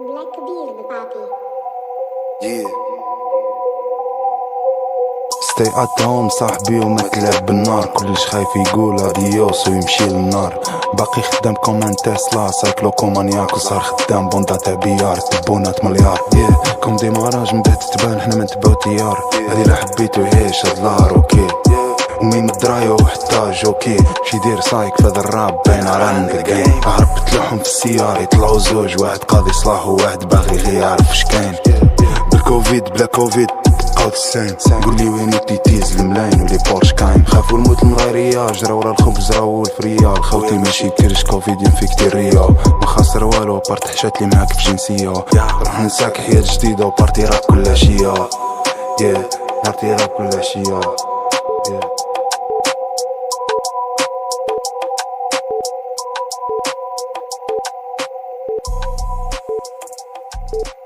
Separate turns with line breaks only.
Blackbeard papi.
Yeah. Stay at home صاحبي وما تلعب بالنار، كلش خايف يقول اديوس ويمشي للنار. باقي خدام كوم ان تسلا سايكلوكومانياك وصار خدام بوندا تاع بيار تبونات مليار. كوم ديماراج من بعد تبان حنا ما نتبعو تيار. هادي لا حبيتو يعيش هاد لار اوكي، ومين الدرايو حتى جوكي شي يدير سايك فهاد الراب باين رانق الجيم. هربت لهم في السيارة يطلعو زوج، واحد قاضي صلاح وواحد باغي غير يعرف اش كاين. بالكوفيد بلا كوفيد قاوت السين، قولي وين التيتيز الملاين ولي بورش كاين. خافو الموت من غير رياج، راو الخبز راو الفريال. خوتي ماشي كرش كوفيد ينفيكتي الريال، ما خاسر والو بارت حشات لي معاك في جنسية. روح نساك حياة جديدة وبارتي راب كل عشية. بارتي راب كل عشية.
You